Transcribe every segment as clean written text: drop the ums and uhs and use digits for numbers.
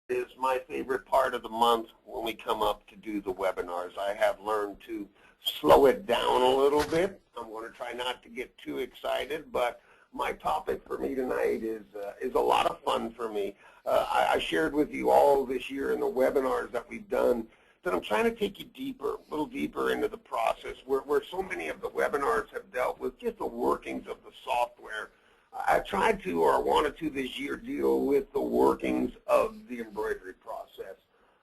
Is my favorite part of the month when we come up to do the webinars. I have learned to slow it down a little bit. I'm going to try not to get too excited, but my topic for me tonight is a lot of fun for me. I shared with you all this year in the webinars that we've done that I'm trying to take you deeper, a little deeper into the process where so many of the webinars have dealt with just the workings of the software. I tried to, or wanted to this year, deal with the workings of the embroidery process.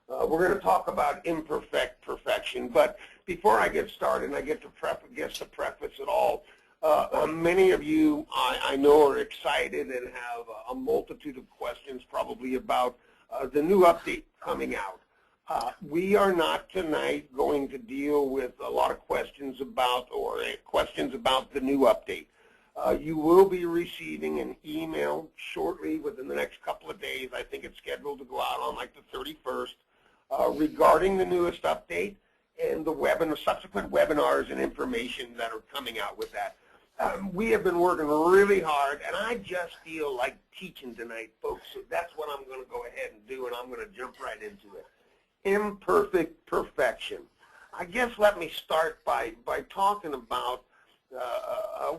We're going to talk about imperfect perfection, but before I get started, and I get to preface it all, many of you I know are excited and have a multitude of questions probably about the new update coming out. We are not tonight going to deal with a lot of questions about the new update. You will be receiving an email shortly within the next couple of days. I think it's scheduled to go out on like the 31st regarding the newest update and the subsequent webinars and information that are coming out with that. We have been working really hard, and I just feel like teaching tonight, folks, so that's what I'm going to go ahead and do, and I'm going to jump right into it. Imperfect perfection. I guess let me start by talking about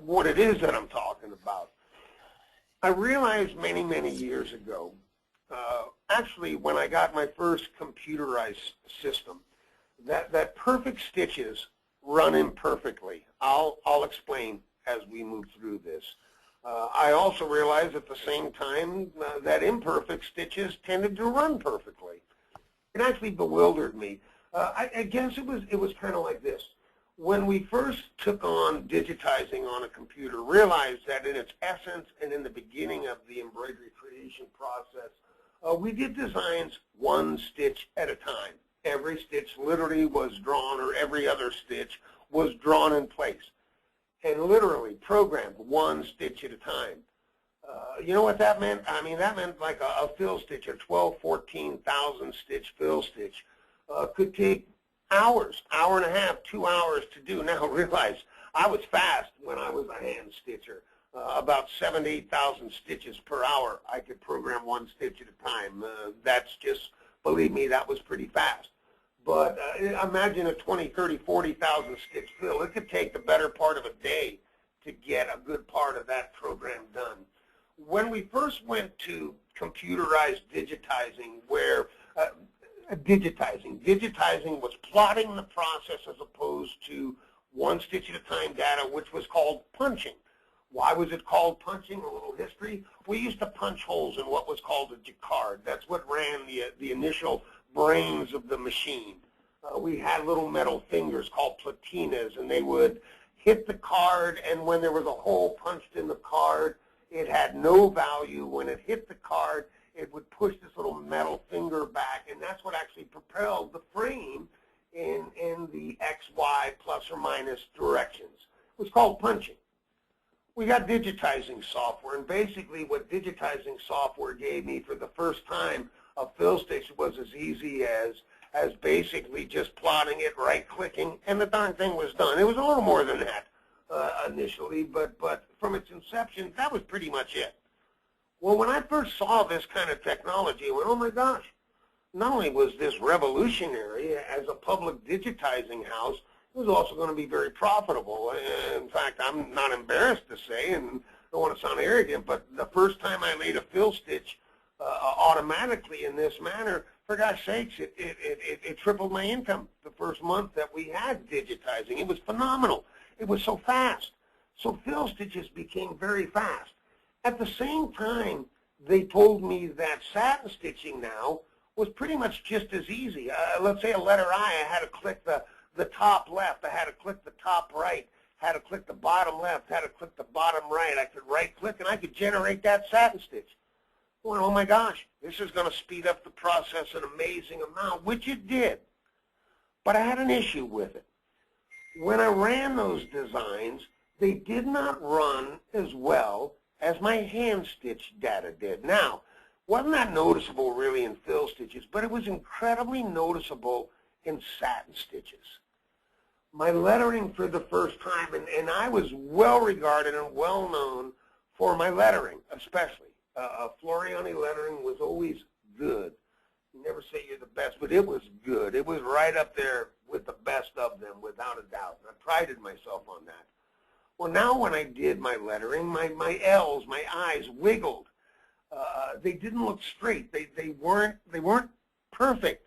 what it is that I'm talking about. I realized many, many years ago, actually when I got my first computerized system, that perfect stitches run imperfectly. I'll explain as we move through this. I also realized at the same time that imperfect stitches tended to run perfectly. It actually bewildered me. I guess it was kind of like this. When we first took on digitizing on a computer, realized that in its essence and in the beginning of the embroidery creation process, we did designs one stitch at a time. Every stitch literally was drawn, or every other stitch was drawn in place, and literally programmed one stitch at a time. You know what that meant? I mean, that meant like a fill stitch, a 12, 14,000 stitch fill stitch could take hours, hour and a half, 2 hours to do. Now realize I was fast when I was a hand stitcher. About 7,000 to 8,000 stitches per hour I could program one stitch at a time. That's just, believe me, that was pretty fast. But imagine a 20, 30, 40,000 stitch fill. It could take the better part of a day to get a good part of that program done. When we first went to computerized digitizing, where digitizing was plotting the process as opposed to one stitch at a time data, which was called punching. Why was it called punching? A little history. We used to punch holes in what was called a jacquard. That's what ran the initial brains of the machine. We had little metal fingers called platinas, and they would hit the card, and when there was a hole punched in the card, it had no value. When it hit the card, it would push this little metal finger back, and that's what actually propelled the frame in the X, Y, plus or minus directions. It was called punching. We got digitizing software, and basically what digitizing software gave me for the first time of fill stitch was as easy as basically just plotting it, right-clicking, and the darn thing was done. It was a little more than that initially, but from its inception, that was pretty much it. Well, when I first saw this kind of technology, I went, oh my gosh, not only was this revolutionary as a public digitizing house, it was also going to be very profitable. In fact, I'm not embarrassed to say, and I don't want to sound arrogant, but the first time I made a fill stitch automatically in this manner, for gosh sakes, it tripled my income the first month that we had digitizing. It was phenomenal. It was so fast. So fill stitches became very fast. At the same time, they told me that satin stitching now was pretty much just as easy. Let's say a letter I had to click the top left, I had to click the top right, had to click the bottom left, had to click the bottom right. I could right-click, and I could generate that satin stitch. Well, oh my gosh, this is going to speed up the process an amazing amount, which it did. But I had an issue with it. When I ran those designs, they did not run as well as my hand stitch data did. Now, wasn't that noticeable really in fill stitches, but it was incredibly noticeable in satin stitches. My lettering for the first time, and I was well regarded and well known for my lettering, especially. Floriani lettering was always good. never say you're the best, but it was good. It was right up there with the best of them, without a doubt. I prided myself on that. Well, now when I did my lettering, my L's, my I's wiggled. They didn't look straight. They weren't perfect.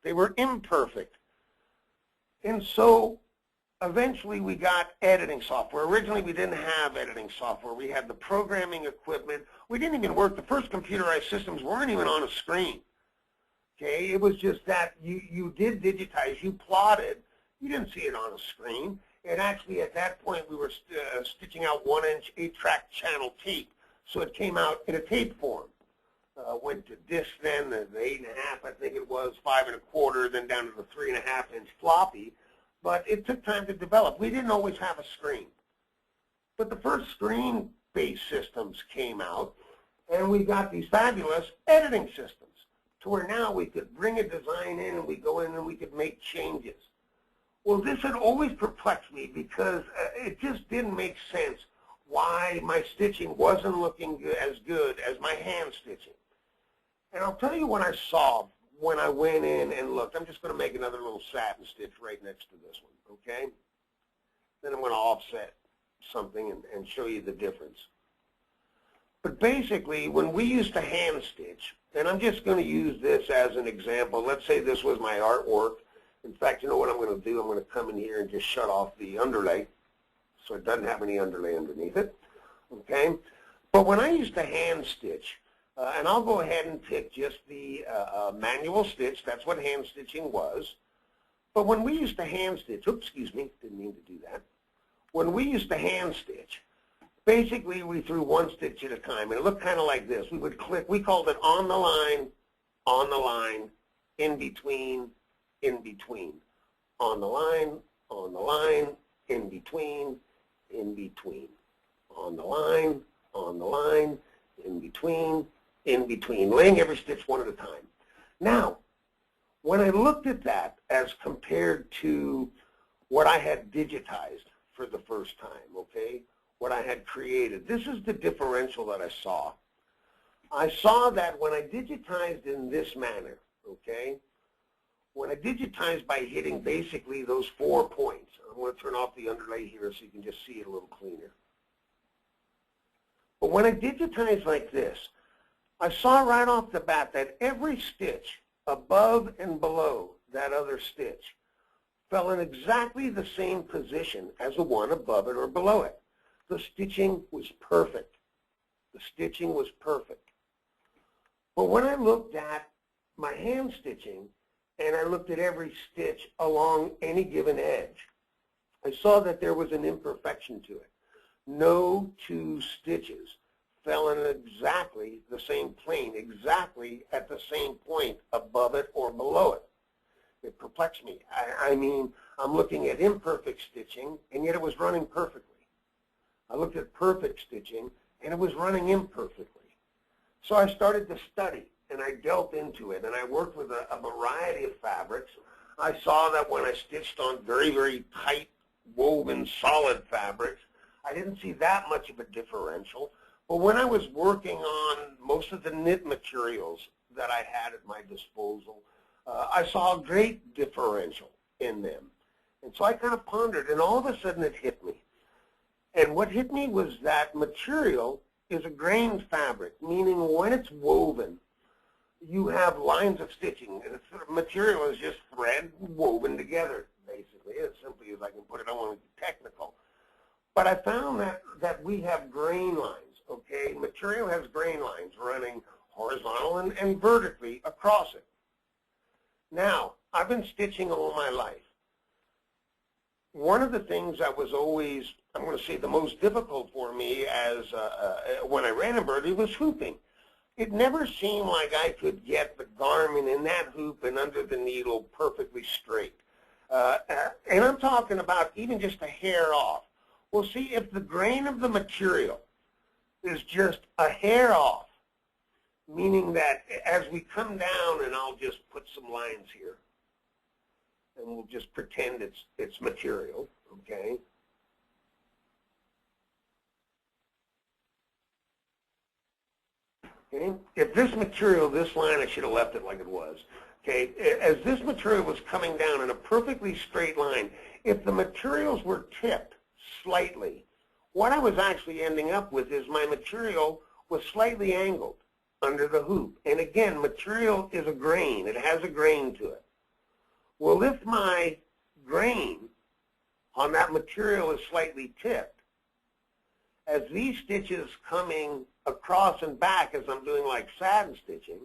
They were imperfect. And so eventually we got editing software. Originally we didn't have editing software. We had the programming equipment. We didn't even work. The first computerized systems weren't even on a screen. Okay, it was just that you did digitize, you plotted. You didn't see it on a screen. And actually at that point we were stitching out 1-inch 8-track channel tape. So it came out in a tape form. Went to disc then, the 8.5, I think it was, 5 1/4, then down to the 3.5-inch floppy. But it took time to develop. We didn't always have a screen. But the first screen-based systems came out, and we got these fabulous editing systems to where now we could bring a design in and we go in and we could make changes. Well, this had always perplexed me because it just didn't make sense why my stitching wasn't looking as good as my hand stitching. And I'll tell you what I saw when I went in and looked. I'm just going to make another little satin stitch right next to this one, okay? Then I'm going to offset something and show you the difference. But basically, when we used to hand stitch, and I'm just going to use this as an example. Let's say this was my artwork. In fact, you know what I'm going to do? I'm going to come in here and just shut off the underlay so it doesn't have any underlay underneath it, okay? But when I used to hand stitch, and I'll go ahead and pick just the manual stitch. That's what hand stitching was. But when we used to hand stitch, oops, excuse me, didn't mean to do that. When we used to hand stitch, basically we threw one stitch at a time, and it looked kind of like this. We would click, we called it on the line, in between, on the line, in between, on the line, in between, laying every stitch one at a time. Now, when I looked at that as compared to what I had digitized for the first time, okay, what I had created, this is the differential that I saw. I saw that when I digitized in this manner, okay, when I digitized by hitting basically those 4 points, I'm going to turn off the underlay here so you can just see it a little cleaner. But when I digitized like this, I saw right off the bat that every stitch above and below that other stitch fell in exactly the same position as the one above it or below it. The stitching was perfect. The stitching was perfect. But when I looked at my hand stitching and I looked at every stitch along any given edge, I saw that there was an imperfection to it. No two stitches fell in exactly the same plane, exactly at the same point above it or below it. It perplexed me. I mean, I'm looking at imperfect stitching, and yet it was running perfectly. I looked at perfect stitching, and it was running imperfectly. So I started to study, and I delved into it, and I worked with a variety of fabrics. I saw that when I stitched on very, very tight, woven, solid fabrics, I didn't see that much of a differential. But when I was working on most of the knit materials that I had at my disposal, I saw a great differential in them. And so I kind of pondered, and all of a sudden it hit me. And what hit me was that material is a grained fabric, meaning when it's woven, you have lines of stitching. And the material is just thread woven together, basically, as simply as I can put it. I don't want to be technical. But I found that we have grain lines. Okay, material has grain lines running horizontal and vertically across it. Now, I've been stitching all my life. One of the things that was always, I'm going to say, the most difficult for me as when I ran embroidery was hooping. It never seemed like I could get the garment in that hoop and under the needle perfectly straight. And I'm talking about even just a hair off. Well, see, if the grain of the material is just a hair off, meaning that as we come down, and I'll just put some lines here, and we'll just pretend it's material, okay? Okay? If this material, this line, I should have left it like it was. Okay? As this material was coming down in a perfectly straight line, if the materials were tipped slightly, what I was actually ending up with is my material was slightly angled under the hoop. And again, material is a grain. It has a grain to it. Well, if my grain on that material is slightly tipped, as these stitches coming across and back as I'm doing like satin stitching,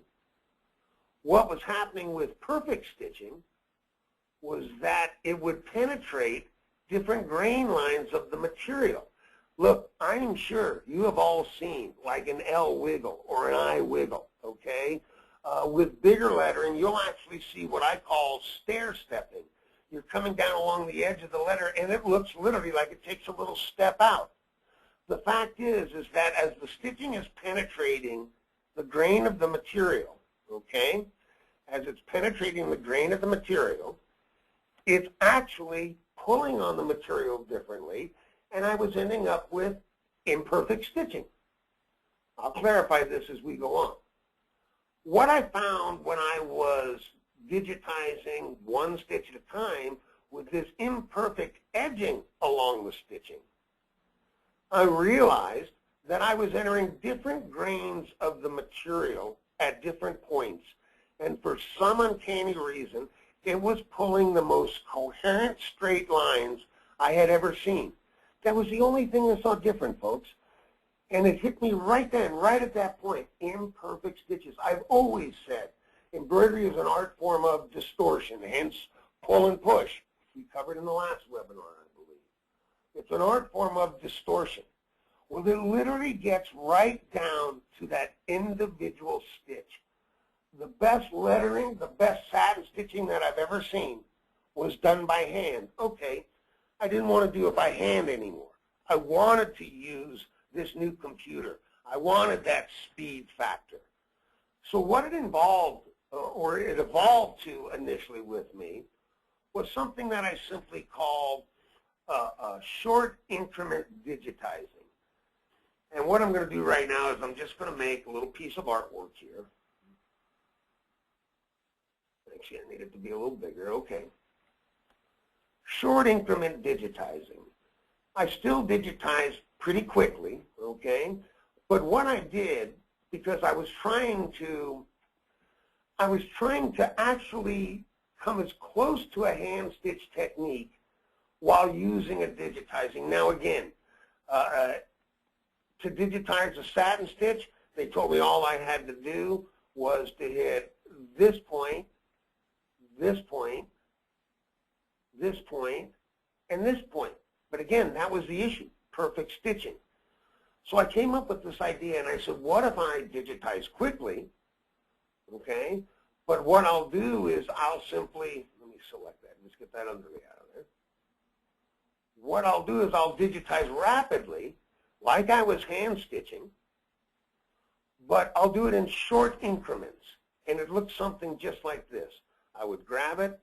what was happening with perfect stitching was that it would penetrate different grain lines of the material. Look, I'm sure you have all seen like an L wiggle or an I wiggle, okay? With bigger lettering, you'll actually see what I call stair stepping. You're coming down along the edge of the letter, and it looks literally like it takes a little step out. The fact is that as the stitching is penetrating the grain of the material, okay, as it's penetrating the grain of the material, it's actually pulling on the material differently, and I was ending up with imperfect stitching. I'll clarify this as we go on. What I found when I was digitizing one stitch at a time with this imperfect edging along the stitching, I realized that I was entering different grains of the material at different points, and for some uncanny reason, it was pulling the most coherent straight lines I had ever seen. That was the only thing I saw different, folks. And it hit me right then, right at that point, imperfect stitches. I've always said embroidery is an art form of distortion, hence pull and push. We covered in the last webinar, I believe. It's an art form of distortion. Well, it literally gets right down to that individual stitch. The best lettering, the best satin stitching that I've ever seen was done by hand. Okay, I didn't want to do it by hand anymore. I wanted to use this new computer. I wanted that speed factor. So what it involved, or it evolved to initially with me, was something that I simply called short increment digitizing. And what I'm going to do right now is I'm just going to make a little piece of artwork here. Actually, I need it to be a little bigger. Okay. Short increment digitizing. I still digitize pretty quickly, okay? But what I did, because I was trying to actually come as close to a hand stitch technique while using a digitizing. Now again, to digitize a satin stitch, they told me all I had to do was to hit this point, this point, this point, and this point. But again, that was the issue, perfect stitching. So I came up with this idea, and I said, what if I digitize quickly, okay? But what I'll do is I'll simply, let me select that, let's get that underlay out of there. What I'll do is I'll digitize rapidly, like I was hand stitching, but I'll do it in short increments, and it looks something just like this. I would grab it,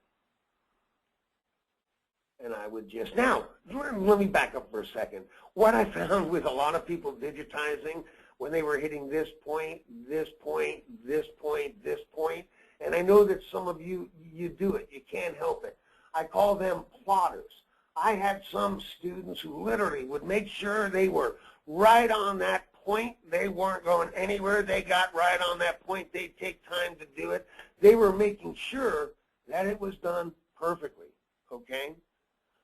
and I would just, now, let me back up for a second. What I found with a lot of people digitizing, when they were hitting this point, this point, this point, this point, and I know that some of you do it, you can't help it. I call them plotters. I had some students who literally would make sure they were right on that point. They weren't going anywhere. They got right on that point. They'd take time to do it. They were making sure that it was done perfectly, okay?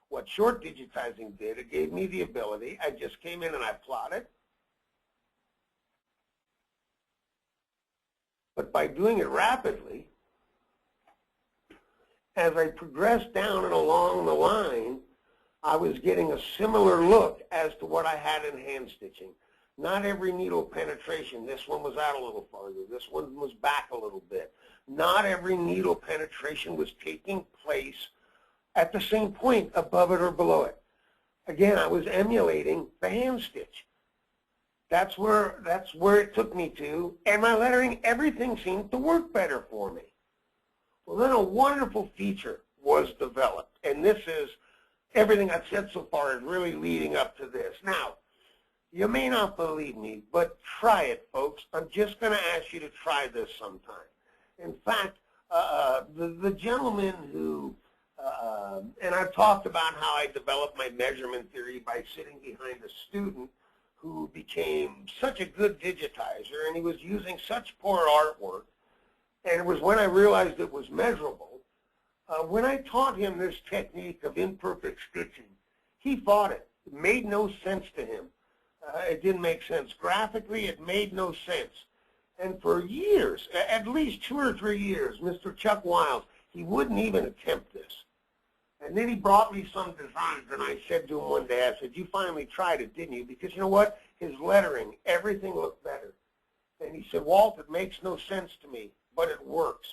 What short digitizing did, it gave me the ability, I just came in and I plotted. But by doing it rapidly, as I progressed down and along the line, I was getting a similar look as to what I had in hand stitching. Not every needle penetration. This one was out a little farther. This one was back a little bit. Not every needle penetration was taking place at the same point above it or below it. Again, I was emulating the hand stitch. That's where it took me to, and my lettering, everything seemed to work better for me. Well, then a wonderful feature was developed, and this is, everything I've said so far is really leading up to this. Now, You may not believe me, but try it, folks. I'm just going to ask you to try this sometime. In fact, the gentleman who, and I've talked about how I developed my measurement theory by sitting behind a student who became such a good digitizer, and he was using such poor artwork, and it was when I realized it was measurable. When I taught him this technique of imperfect stitching, he fought it. It made no sense to him. It didn't make sense. Graphically, it made no sense. And for years, at least 2 or 3 years, Mr. Chuck Wiles, he wouldn't even attempt this. And then he brought me some designs, and I said to him one day, I said, you finally tried it, didn't you? Because you know what? His lettering, everything looked better. And he said, Walt, it makes no sense to me, but it works.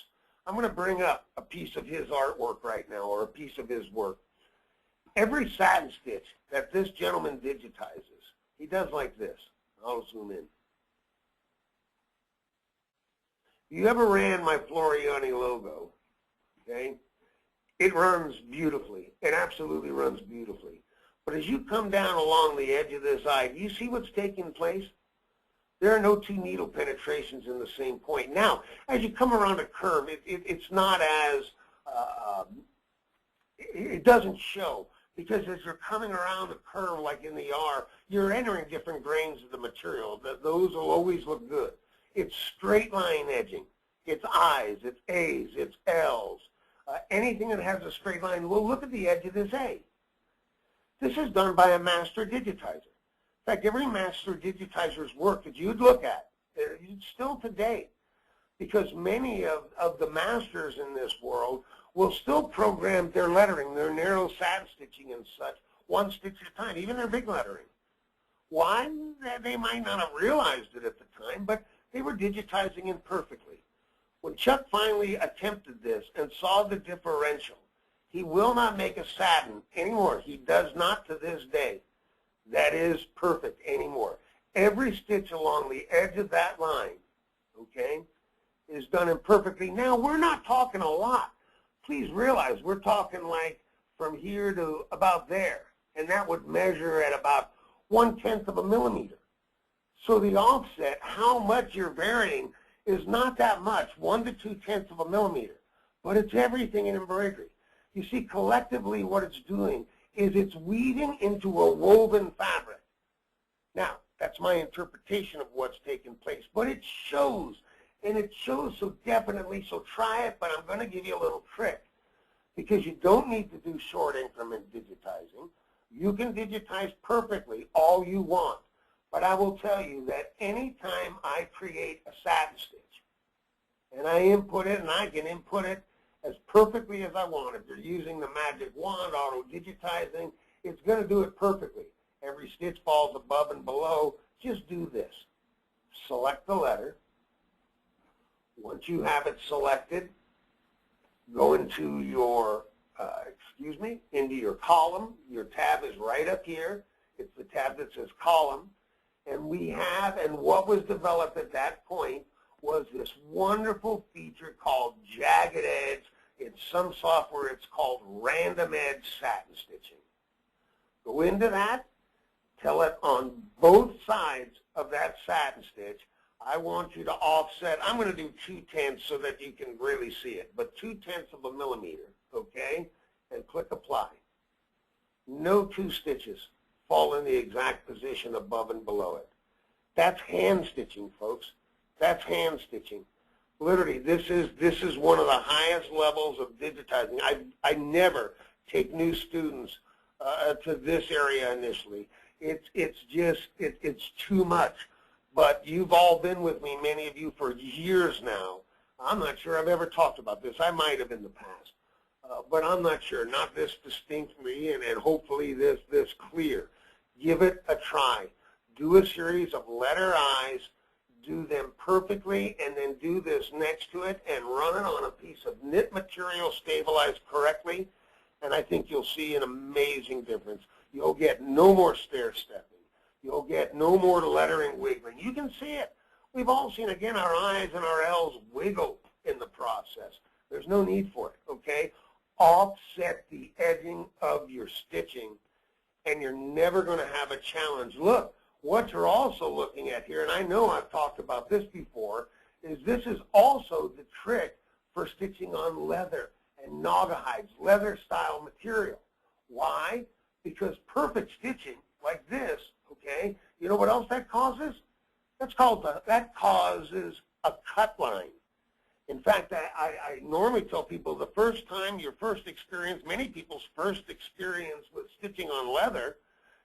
I'm going to bring up a piece of his artwork right now, or a piece of his work. Every satin stitch that this gentleman digitizes, he does like this. I'll zoom in. You ever ran my Floriani logo, okay? It runs beautifully. It absolutely runs beautifully. But as you come down along the edge of this eye, do you see what's taking place? There are no 2 needle penetrations in the same point. Now, as you come around a curve, it's not as, it doesn't show. Because as you're coming around the curve like in the R, you're entering different grains of the material. Those will always look good. It's straight line edging. It's I's, it's A's, it's L's. Anything that has a straight line, well, look at the edge of this A. This is done by a master digitizer. In fact, every master digitizer's work that you'd look at, still today, because many of the masters in this world will still program their lettering, their narrow satin stitching and such, 1 stitch at a time, even their big lettering. Why? They might not have realized it at the time, but they were digitizing imperfectly. When Chuck finally attempted this and saw the differential, he will not make a satin anymore. He does not to this day. That is perfect anymore. Every stitch along the edge of that line, okay, is done imperfectly. Now, we're not talking a lot. Please realize we're talking like from here to about there, and that would measure at about 1/10 of a millimeter. So the offset, how much you're varying, is not that much, 1 to 2/10 of a millimeter, but it's everything in embroidery. You see, collectively what it's doing is it's weaving into a woven fabric. Now, that's my interpretation of what's taking place, but it shows. And it shows so definitely, so try it, but I'm going to give you a little trick. Because you don't need to do short increment digitizing. You can digitize perfectly all you want. But I will tell you that anytime I create a satin stitch, and I input it, and I can input it as perfectly as I want. If you're using the magic wand, auto digitizing, it's going to do it perfectly. Every stitch falls above and below. Just do this. Select the letter. Once you have it selected, go into your, into your column. Your tab is right up here. It's the tab that says column. And we have, and what was developed at that point was this wonderful feature called jagged edge. In some software, it's called random edge satin stitching. Go into that, tell it on both sides of that satin stitch, I want you to offset. I'm going to do 2/10 so that you can really see it, but 2/10 of a millimeter, okay? And click apply. No 2 stitches fall in the exact position above and below it. That's hand stitching, folks. That's hand stitching. Literally, this is one of the highest levels of digitizing. I never take new students to this area initially. It's too much. But you've all been with me, many of you, for years now. I'm not sure I've ever talked about this. I might have in the past. But I'm not sure, not this distinctly, and hopefully this clear. Give it a try. Do a series of letter I's, do them perfectly, and then do this next to it and run it on a piece of knit material stabilized correctly, and I think you'll see an amazing difference. You'll get no more stair-stepping. You'll get no more lettering wiggling. You can see it. We've all seen, again, our I's and our L's wiggle in the process. There's no need for it, okay? Offset the edging of your stitching, and you're never going to have a challenge. Look, What you're also looking at here, and I know I've talked about this before, is this is also the trick for stitching on leather and naugahides, leather style material. Why? Because perfect stitching like this, okay, you know what else that causes? That causes a cut line. In fact, I normally tell people the first time, many people's first experience with stitching on leather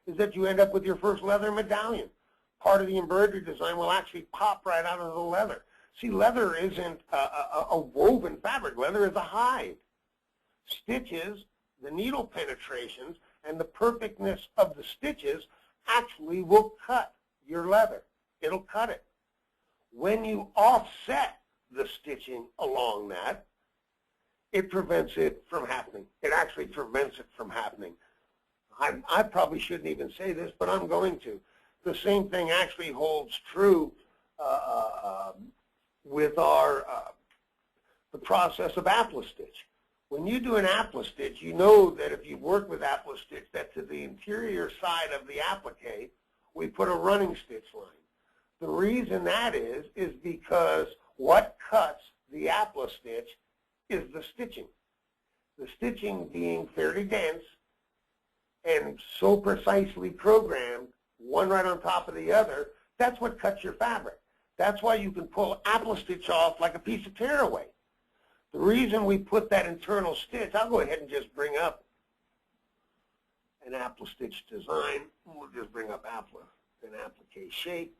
is that you end up with your first leather medallion. Part of the embroidery design will actually pop right out of the leather. See, leather isn't a woven fabric. Leather is a hide. Stitches, the needle penetrations, and the perfectness of the stitches actually will cut your leather. It'll cut it. When you offset the stitching along that, it prevents it from happening. It actually prevents it from happening. I probably shouldn't even say this, but I'm going to. The same thing actually holds true with the process of applique-stitch. When you do an applique-stitch, you know that if you work with applique-stitch, that to the interior side of the applique, we put a running stitch line. The reason that is because what cuts the applique-stitch is the stitching. The stitching being fairly dense and so precisely programmed, one right on top of the other, that's what cuts your fabric. That's why you can pull applique-stitch off like a piece of tearaway. The reason we put that internal stitch, I'll go ahead and just bring up an applique-stitch design. We'll just bring up an applique shape.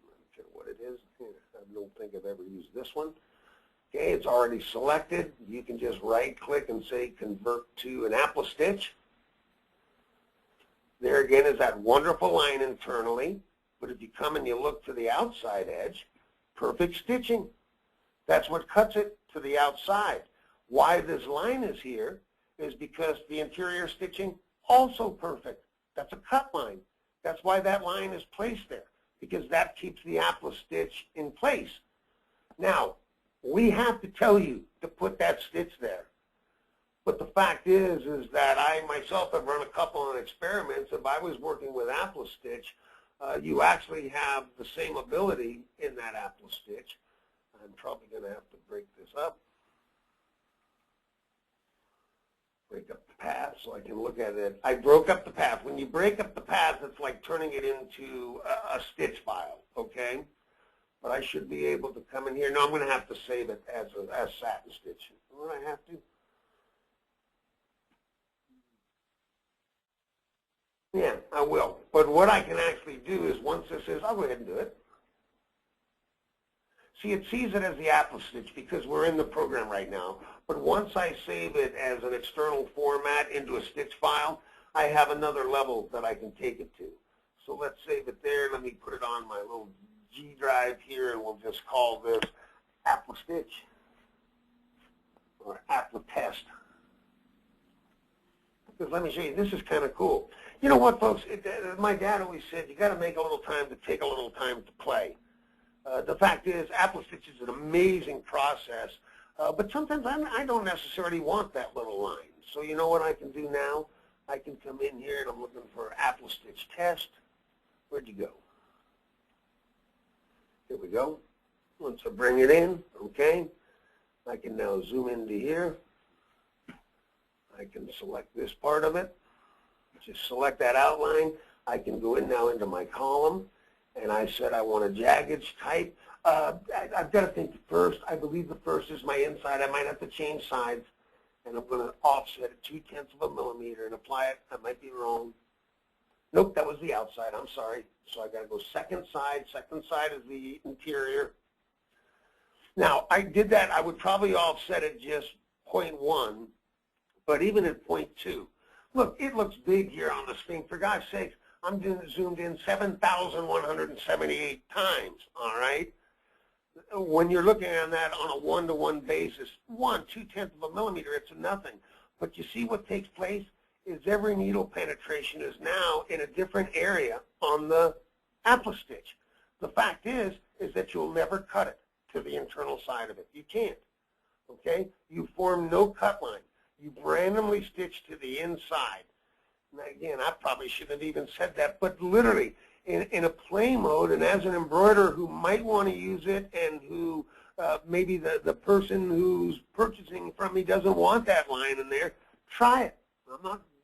I don't care what it is. I don't think I've ever used this one. Okay, it's already selected. You can just right-click and say convert to an applique-stitch. There again is that wonderful line internally, but if you come and you look to the outside edge, perfect stitching. That's what cuts it to the outside. Why this line is here is because the interior stitching also perfect. That's a cut line. That's why that line is placed there, because that keeps the applique-stitch in place. Now, we have to tell you to put that stitch there. But the fact is that I myself have run a couple of experiments. If I was working with applique-stitch, you actually have the same ability in that applique-stitch. I'm probably going to have to break this up. Break up the path so I can look at it. I broke up the path. When you break up the path, it's like turning it into a stitch file, okay? But I should be able to come in here. No, I'm going to have to save it as satin stitch. Will I have to? Yeah, I will. But what I can actually do is once this is, I'll go ahead and do it. See, it sees it as the applique-stitch because we're in the program right now. But once I save it as an external format into a stitch file, I have another level that I can take it to. So let's save it there. Let me put it on my little G drive here, and we'll just call this applique-stitch or applique-test. Because let me show you, this is kind of cool. You know what, folks? My dad always said you got to make a little time to take a little time to play. The fact is, applique-stitch is an amazing process, but sometimes I don't necessarily want that little line. So you know what I can do now? I can come in here and I'm looking for applique-stitch test. Where'd you go? Here we go. Once I bring it in, okay, I can now zoom into here. I can select this part of it. Just select that outline. I can go in now into my column, and I said I want a jagged type. I've got to think first. I believe the first is my inside. I might have to change sides, and I'm going to offset it 0.2 of a millimeter and apply it. I might be wrong. Nope, that was the outside. I'm sorry. So I got to go second side. Second side is the interior. Now, I did that. I would probably offset it just 0.1, but even at 0.2. Look, it looks big here on the screen. For God's sake, I'm zoomed in 7,178 times, all right? When you're looking at that on a one-to-one basis, 0.2 of a millimeter, it's nothing. But you see what takes place is every needle penetration is now in a different area on the applique-stitch. The fact is that you'll never cut it to the internal side of it. You can't, okay? You form no cut line. You randomly stitch to the inside. Now, again, I probably shouldn't have even said that, but literally, in a play mode, and as an embroiderer who might want to use it and who maybe the person who's purchasing from me doesn't want that line in there, try it.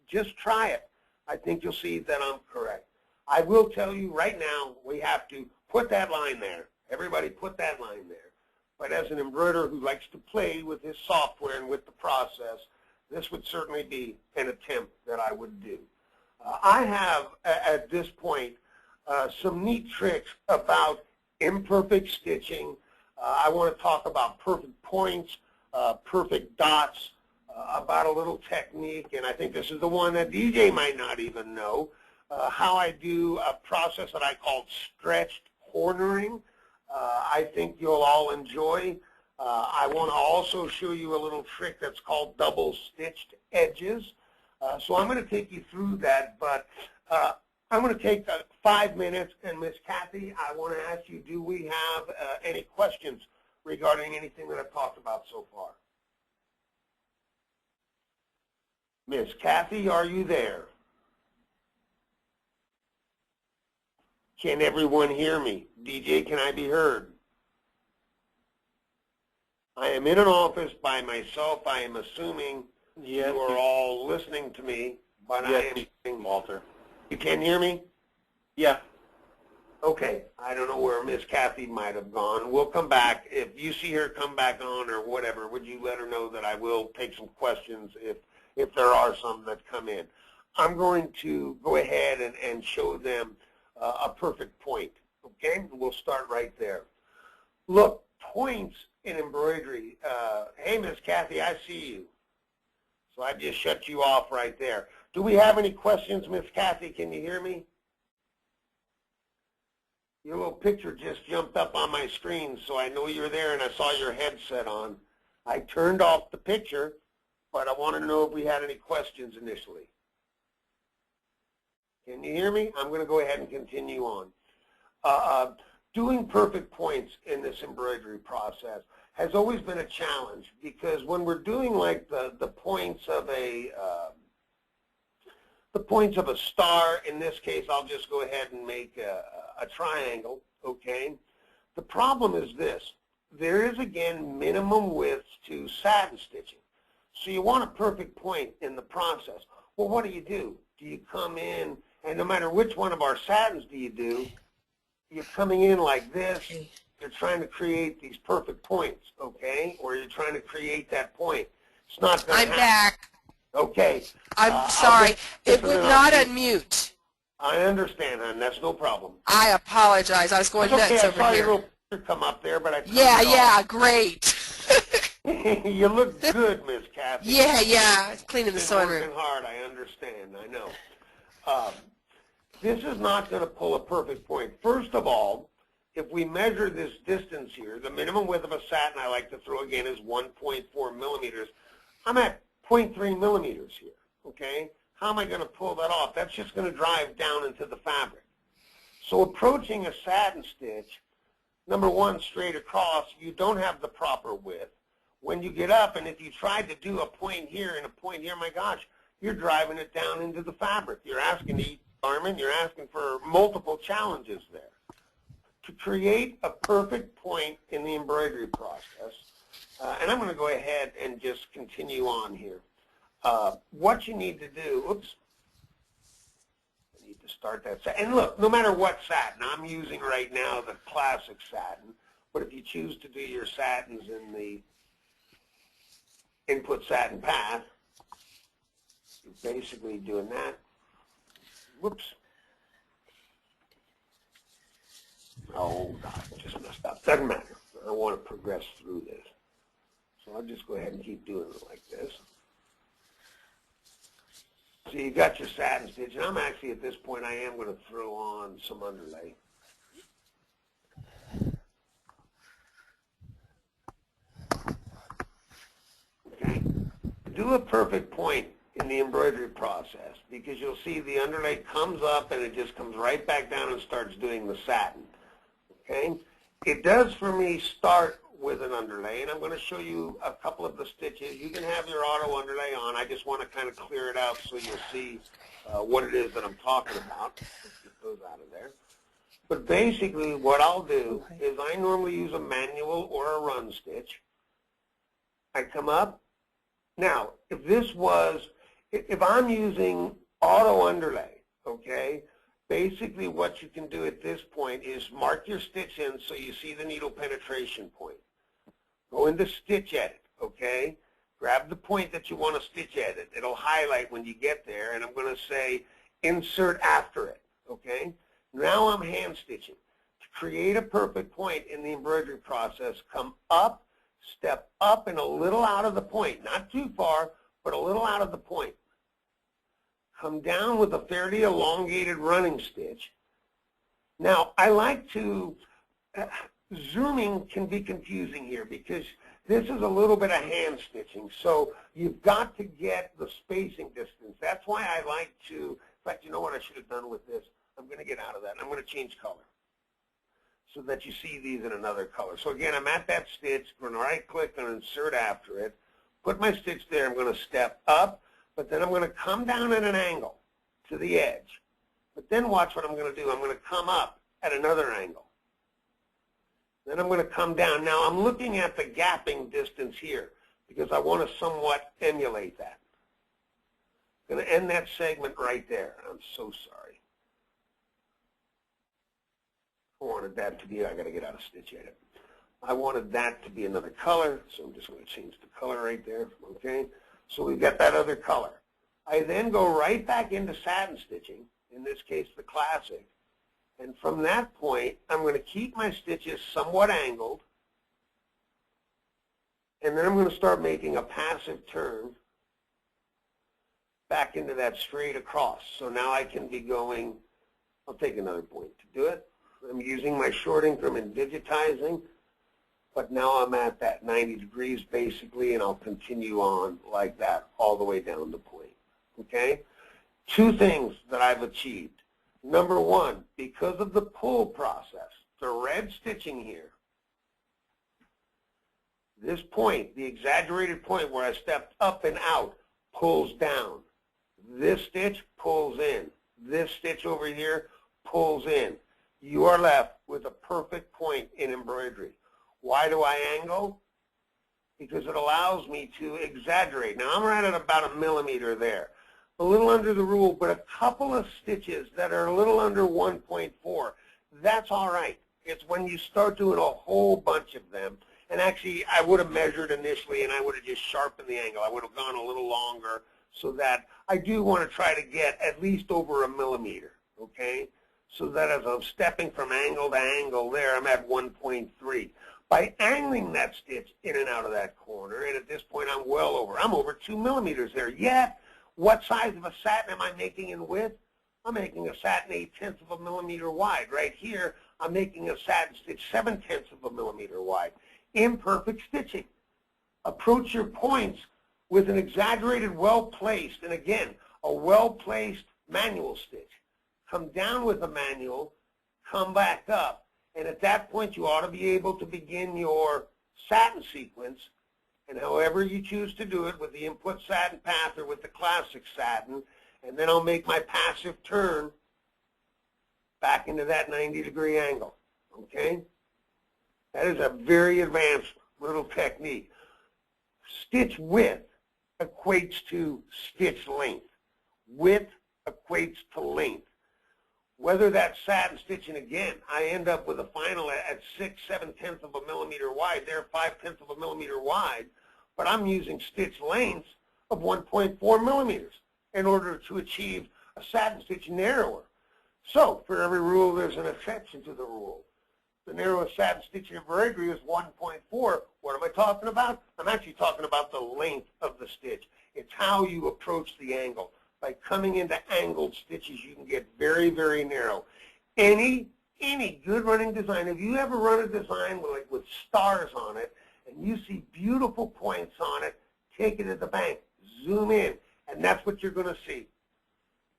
Just try it. I think you'll see that I'm correct. I will tell you right now, we have to put that line there. Everybody put that line there. But as an embroiderer who likes to play with his software and with the process, this would certainly be an attempt that I would do. I have, at this point, some neat tricks about imperfect stitching. I want to talk about perfect points, perfect dots, about a little technique, and I think this is the one that DJ might not even know, how I do a process that I call stretched cornering. I think you'll all enjoy. I want to also show you a little trick that's called double stitched edges. So I'm going to take you through that, but I'm going to take 5 minutes, and Miss Kathy, I want to ask you, do we have any questions regarding anything that I've talked about so far? Miss Kathy, are you there? Can everyone hear me? DJ, can I be heard? I am in an office by myself. I am assuming you are all listening to me, but I am. Walter. You can hear me? Yeah. Okay. I don't know where Miss Kathy might have gone. We'll come back. If you see her come back on or whatever, would you let her know that I will take some questions if there are some that come in. I'm going to go ahead and show them a perfect point, okay? We'll start right there. Look, points in embroidery. Hey, Miss Kathy, I see you. So I just shut you off right there. Do we have any questions, Miss Kathy? Can you hear me? Your little picture just jumped up on my screen, so I know you're there, and I saw your headset on. I turned off the picture, but I want to know if we had any questions initially. Can you hear me? I'm going to go ahead and continue on. Doing perfect points in this embroidery process has always been a challenge, because when we're doing like the points of a star, in this case I'll just go ahead and make a triangle, okay? The problem is this. There is, again, minimum widths to satin stitching. So you want a perfect point in the process. Well, what do? Do you come in, and no matter which one of our satins do, you're coming in like this, you're trying to create these perfect points, okay? Or you're trying to create that point. It's not going to happen. I'm back. Okay. I'm sorry. It would not unmute. I understand, hon. That's no problem. I apologize. I was going nuts over here. I saw your little picture come up there, but I Yeah, great. You look good, Miss Kathy. Yeah. Cleaning the sewing room. Working hard. I understand. I know. This is not going to pull a perfect point. First of all, if we measure this distance here, the minimum width of a satin I like to throw again is 1.4 millimeters. I'm at 0.3 millimeters here, okay? How am I going to pull that off? That's just going to drive down into the fabric. So approaching a satin stitch, number one, straight across, you don't have the proper width. When you get up, and if you tried to do a point here and a point here, my gosh, you're driving it down into the fabric. You're asking to eat garment. You're asking for multiple challenges there. To create a perfect point in the embroidery process, and I'm going to go ahead and just continue on here. What you need to do, oops, I need to start that. And look, no matter what satin, I'm using right now the classic satin, but if you choose to do your satins in the input satin path, you're basically doing that. Whoops. Oh, God, I just messed up. Doesn't matter. I want to progress through this. So I'll just go ahead and keep doing it like this. So you got your satin stitch, and I'm actually at this point, I am going to throw on some underlay. Okay. Do a perfect point in the embroidery process, because you'll see the underlay comes up and it just comes right back down and starts doing the satin. Okay? It does for me start with an underlay, and I'm going to show you a couple of the stitches. You can have your auto underlay on. I just want to kind of clear it out so you'll see what it is that I'm talking about. Let's get those out of there. But basically what I'll do is I normally use a manual or a run stitch. I come up. Now, if I'm using auto underlay, okay, basically what you can do at this point is mark your stitch in so you see the needle penetration point. Go into stitch edit, okay? Grab the point that you want to stitch edit. It'll highlight when you get there, and I'm going to say insert after it, okay? Now I'm hand stitching. To create a perfect point in the embroidery process, come up, step up and a little out of the point, not too far, but a little out of the point. Come down with a fairly elongated running stitch. Now, I like to, zooming can be confusing here because this is a little bit of hand stitching, so you've got to get the spacing distance. That's why I like to, in fact, you know what I should have done with this? I'm going to get out of that. I'm going to change color so that you see these in another color. So again, I'm at that stitch, I'm going to right click and insert after it, put my stitch there, I'm going to step up, but then I'm going to come down at an angle to the edge. But then watch what I'm going to do. I'm going to come up at another angle. Then I'm going to come down. Now I'm looking at the gapping distance here because I want to somewhat emulate that. I'm going to end that segment right there. I'm so sorry. I wanted that to be, I got to get out of stitch edit. I wanted that to be another color, so I'm just going to change the color right there, okay? So we've got that other color. I then go right back into satin stitching, in this case the classic, and from that point I'm going to keep my stitches somewhat angled, and then I'm going to start making a passive turn back into that straight across. So now I can be going, I'll take another point to do it. I'm using my short increment digitizing, but now I'm at that 90 degrees basically, and I'll continue on like that all the way down the point, okay? Two things that I've achieved. Number one, because of the pull process, the red stitching here, this point, the exaggerated point where I stepped up and out, pulls down. This stitch pulls in. This stitch over here pulls in. You are left with a perfect point in embroidery. Why do I angle? Because it allows me to exaggerate. Now I'm right at about 1 millimeter there. A little under the rule, but a couple of stitches that are a little under 1.4, that's all right. It's when you start doing a whole bunch of them. And actually, I would have measured initially, and I would have just sharpened the angle. I would have gone a little longer so that I do want to try to get at least over 1 millimeter, okay? So that as I'm stepping from angle to angle there, I'm at 1.3. By angling that stitch in and out of that corner, and at this point I'm over 2 millimeters there. Yet, what size of a satin am I making in width? I'm making a satin 8/10 of a millimeter wide. Right here, I'm making a satin stitch 7/10 of a millimeter wide. Imperfect stitching. Approach your points with an exaggerated, well-placed, and again, a well-placed manual stitch. Come down with a manual, come back up, and at that point you ought to be able to begin your satin sequence, and however you choose to do it, with the input satin path or with the classic satin, and then I'll make my passive turn back into that 90-degree angle, okay? That is a very advanced little technique. Stitch width equates to stitch length. Width equates to length. Whether that's satin stitching, again, I end up with a final at 6/7 of a millimeter wide. They're 5/10 of a millimeter wide, but I'm using stitch lengths of 1.4 millimeters in order to achieve a satin stitch narrower. So for every rule, there's an exception to the rule. The narrowest satin stitch in embroidery is 1.4. What am I talking about? I'm actually talking about the length of the stitch. It's how you approach the angle. By coming into angled stitches, you can get very, very narrow. Any good running design, if you ever run a design with stars on it, and you see beautiful points on it, take it to the bank, zoom in, and that's what you're going to see.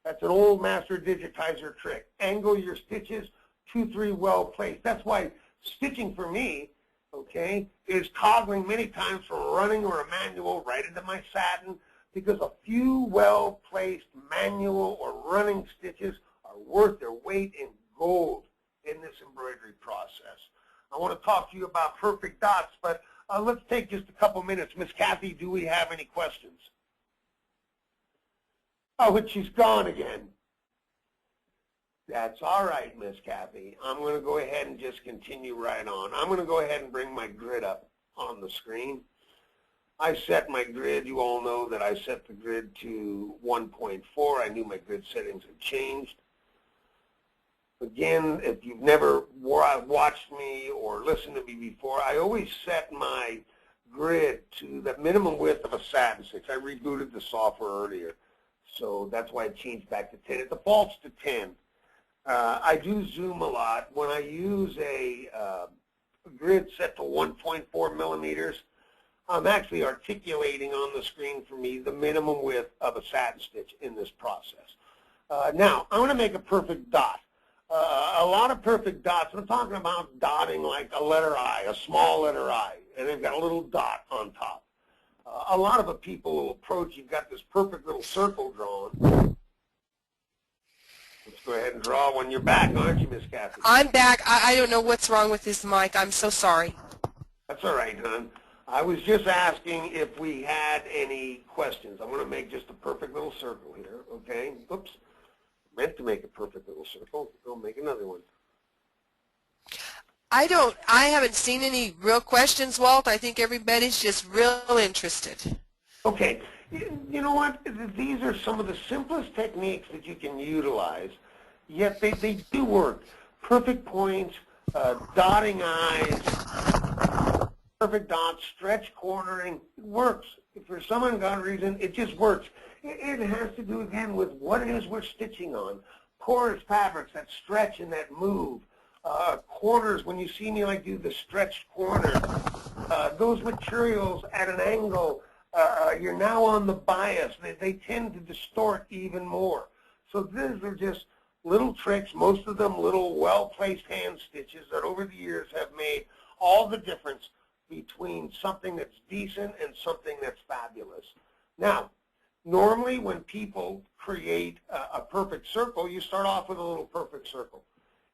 That's an old master digitizer trick. Angle your stitches, 2-3 well placed. That's why stitching for me, okay, is toggling many times from a running or a manual right into my satin, because a few well-placed manual or running stitches are worth their weight in gold in this embroidery process. I want to talk to you about perfect dots, but let's take just a couple minutes. Miss Kathy, do we have any questions? Oh, but she's gone again. That's all right, Miss Kathy. I'm going to go ahead and just continue right on. I'm going to go ahead and bring my grid up on the screen. I set my grid. You all know that I set the grid to 1.4. I knew my grid settings had changed. Again, if you've never watched me or listened to me before, I always set my grid to the minimum width of a satin stitch. I rebooted the software earlier, so that's why it changed back to 10. It defaults to 10. I do zoom a lot. When I use a grid set to 1.4 millimeters, I'm actually articulating on the screen for me the minimum width of a satin stitch in this process. Now, I'm going to make a perfect dot. A lot of perfect dots, I'm talking about dotting like a letter I, a small letter I, and they've got a little dot on top. A lot of the people will approach, you've got this perfect little circle drawn. Let's go ahead and draw when you're back, aren't you, Miss Kathy? I'm back. I don't know what's wrong with this mic. I'm so sorry. That's all right, hon. I was just asking if we had any questions. I'm going to make just a perfect little circle here, okay? Oops. Meant to make a perfect little circle. I'll make another one. I haven't seen any real questions, Walt. I think everybody's just real interested. Okay. You know what? These are some of the simplest techniques that you can utilize, yet they do work. Perfect points, dotting eyes, perfect dots, stretch cornering. It works. For some ungodly reason, it just works. It has to do, again, with what it is we're stitching on. Porous fabrics that stretch and that move. Corners, when you see me like do the stretched corner, those materials at an angle, you're now on the bias. They tend to distort even more. So these are just little tricks, most of them little well-placed hand stitches that over the years have made all the difference between something that's decent and something that's fabulous. Now, normally when people create a perfect circle, you start off with a little perfect circle.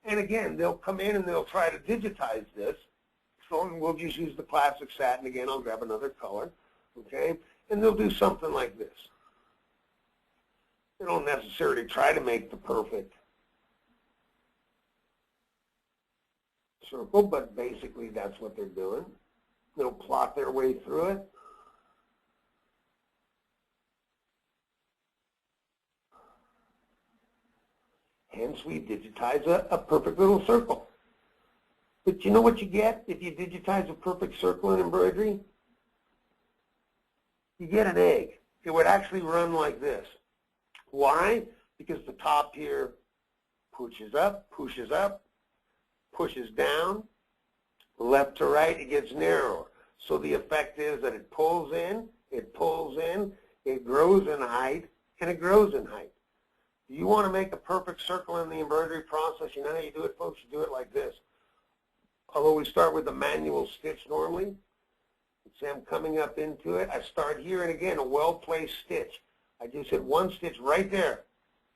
And again, they'll come in and they'll try to digitize this. So we'll just use the classic satin again. I'll grab another color, okay? And they'll do something like this. They don't necessarily try to make the perfect circle, but basically that's what they're doing. They'll plot their way through it. Hence, we digitize a perfect little circle. But you know what you get if you digitize a perfect circle in embroidery? You get an egg. It would actually run like this. Why? Because the top here pushes up, pushes down, left to right, it gets narrower. So the effect is that it pulls in, it grows in height, and it grows in height. You want to make a perfect circle in the embroidery process, you know how you do it, folks? You do it like this. Although we start with the manual stitch normally, see I'm coming up into it. I start here, and again, a well-placed stitch. I just hit one stitch right there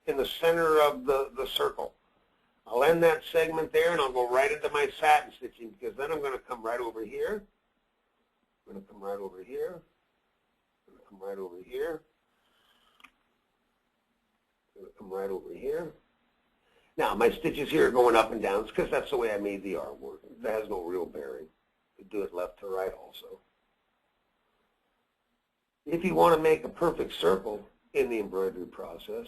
in the center of the circle. I'll end that segment there, and I'll go right into my satin stitching, because then I'm going to come right over here. I'm going to come right over here. I'm going to come right over here. I'm going to come right over here. Now, my stitches here are going up and down because that's the way I made the artwork. That has no real bearing. You do it left to right also. If you want to make a perfect circle in the embroidery process,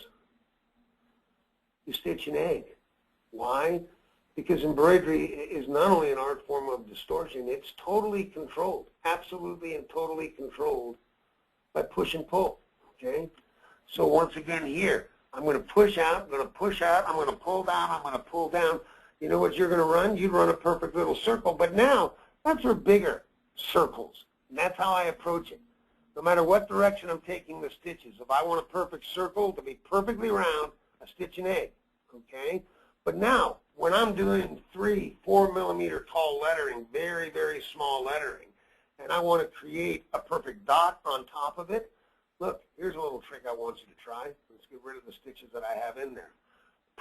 you stitch an egg. Why? Because embroidery is not only an art form of distortion, it's totally controlled, absolutely and totally controlled by push and pull, okay? So once again here, I'm going to push out, I'm going to push out, I'm going to pull down, I'm going to pull down. You know what you're going to run? You'd run a perfect little circle, but now that's for bigger circles, and that's how I approach it. No matter what direction I'm taking the stitches, if I want a perfect circle to be perfectly round, I stitch an egg, okay? But now, when I'm doing 3-4 millimeter tall lettering, very, very small lettering, and I want to create a perfect dot on top of it, look, here's a little trick I want you to try. Let's get rid of the stitches that I have in there.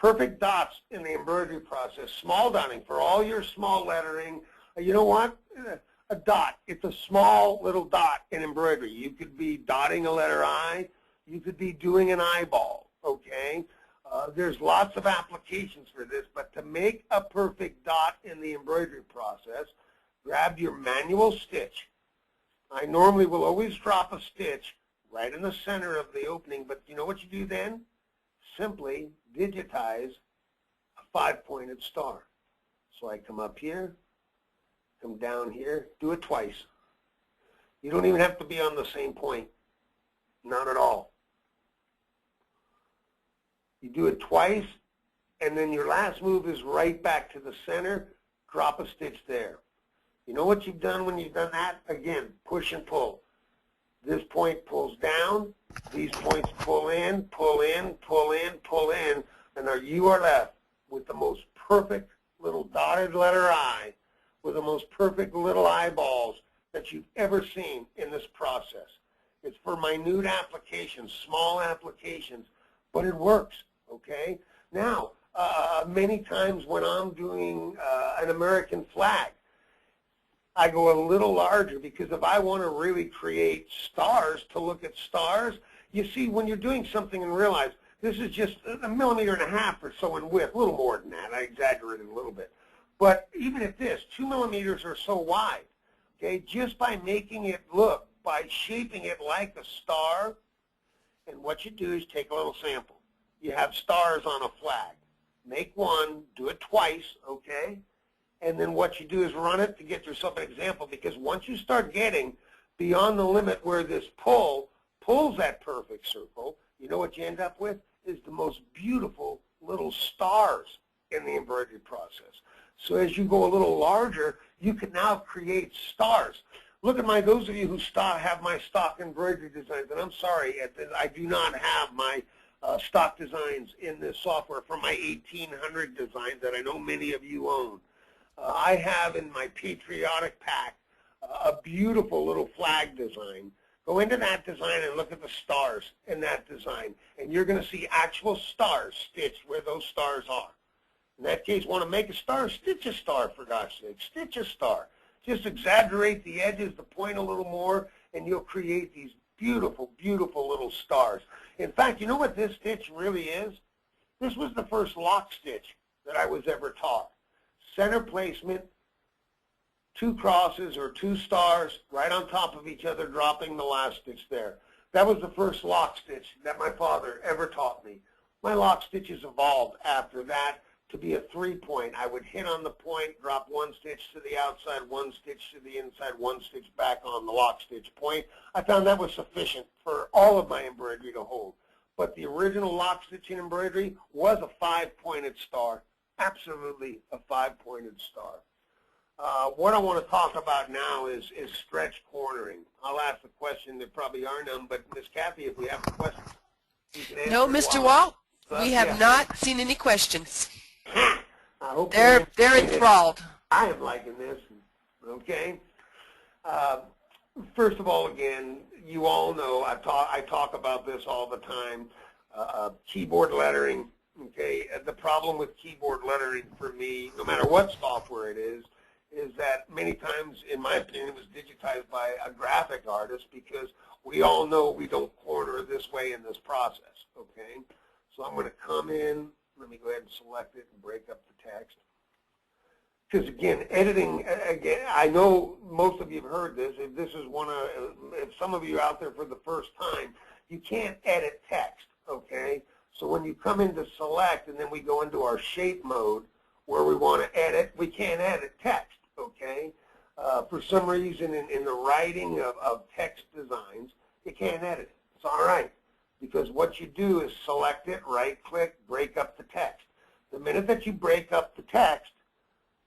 perfect dots in the embroidery process, small dotting for all your small lettering. You know what? A dot, it's a small little dot in embroidery. You could be dotting a letter I, you could be doing an eyeball, okay? There's lots of applications for this, but to make a perfect dot in the embroidery process, grab your manual stitch. I normally will always drop a stitch right in the center of the opening, but you know what you do then? Simply digitize a 5-pointed star. So I come up here, come down here, do it twice. You don't even have to be on the same point, not at all. You do it twice, and then your last move is right back to the center, drop a stitch there. You know what you've done when you've done that? Again, push and pull. This point pulls down, these points pull in, pull in, pull in, pull in, and now you are left with the most perfect little dotted letter I, with the most perfect little eyeballs that you've ever seen in this process. It's for minute applications, small applications, but it works, okay? Now, many times when I'm doing an American flag, I go a little larger because if I want to really create stars to look at stars, you see when you're doing something and realize this is just 1.5 millimeters or so in width, a little more than that, I exaggerated a little bit. But even at this, 2 millimeters or so wide, okay, just by making it look, by shaping it like a star, and what you do is take a little sample. You have stars on a flag. Make one, do it twice, okay? And then what you do is run it to get yourself an example, because once you start getting beyond the limit where this pulls that perfect circle, you know what you end up with is the most beautiful little stars in the embroidery process. So as you go a little larger, you can now create stars. Look at those of you who have my stock embroidery designs, and I'm sorry, I do not have my stock designs in this software for my 1800 designs that I know many of you own. I have in my patriotic pack a beautiful little flag design. Go into that design and look at the stars in that design, and you're going to see actual stars stitched where those stars are. In that case, want to make a star, stitch a star, for God's sake. Stitch a star. Just exaggerate the edges, the point a little more, and you'll create these beautiful, beautiful little stars. In fact, you know what this stitch really is? This was the first lock stitch that I was ever taught. Center placement, 2 crosses or 2 stars right on top of each other, dropping the last stitch there. That was the first lock stitch that my father ever taught me. My lock stitches evolved after that to be a 3-point. I would hit on the point, drop 1 stitch to the outside, 1 stitch to the inside, 1 stitch back on the lock stitch point. I found that was sufficient for all of my embroidery to hold. But the original lock stitching embroidery was a 5-pointed star. Absolutely a 5-pointed star. What I want to talk about now is stretch cornering. I'll ask the question. There probably are none, but Miss Kathy, if we have questions, you can answer. No, Mr. Walt, we have not seen any questions. I hope they're enthralled. I am liking this. Okay. First of all, again, you all know I talk about this all the time. Keyboard lettering. Okay, the problem with keyboard lettering for me, no matter what software it is that many times, in my opinion, it was digitized by a graphic artist, because we all know we don't corner this way in this process, okay? So I'm going to come in, let me go ahead and select it and break up the text. Because again, editing, again, I know most of you have heard this. If some of you out there for the first time, you can't edit text, okay? So when you come into select and then we go into our shape mode where we want to edit, we can't edit text, okay? For some reason in the writing of text designs, you can't edit it. It's all right, because what you do is select it, right-click, break up the text. The minute that you break up the text,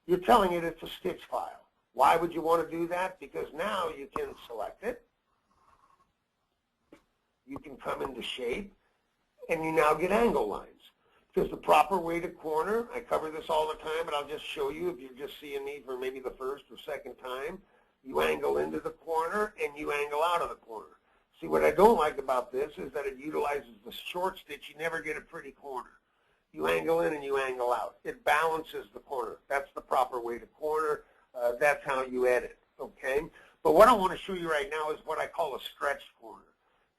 you're telling it it's a stitch file. Why would you want to do that? Because now you can select it. You can come into shape, and you now get angle lines. Because the proper way to corner, I cover this all the time, but I'll just show you if you're just seeing me for maybe the first or second time. You angle into the corner and you angle out of the corner. See, what I don't like about this is that it utilizes the short stitch. You never get a pretty corner. You angle in and you angle out. It balances the corner. That's the proper way to corner. That's how you edit, okay? But what I want to show you right now is what I call a stretched corner.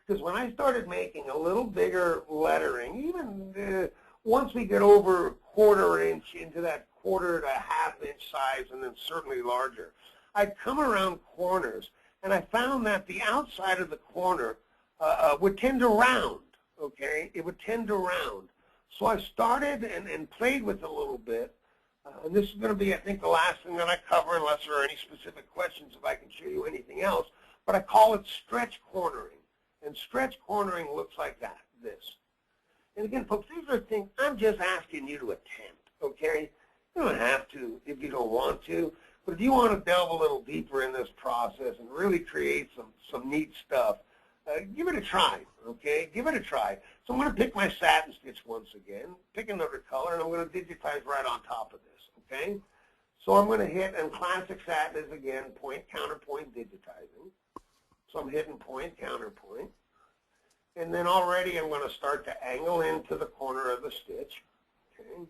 Because when I started making a little bigger lettering, even once we get over 1/4 inch into that 1/4 to 1/2 inch size, and then certainly larger, I'd come around corners, and I found that the outside of the corner would tend to round, okay? It would tend to round. So I started and played with it a little bit. And this is going to be, I think, the last thing that I cover, unless there are any specific questions, if I can show you anything else. But I call it stretch cornering. And stretch cornering looks like that, this. And again, folks, these are things I'm just asking you to attempt, okay? You don't have to if you don't want to. But if you want to delve a little deeper in this process and really create some neat stuff, give it a try, okay? Give it a try. So I'm going to pick my satin stitch once again, pick another color, and I'm going to digitize right on top of this, okay? So I'm going to hit, and classic satin is, again, point, counterpoint, digitizing. So I'm hitting point, counterpoint. And then already I'm going to start to angle into the corner of the stitch, okay?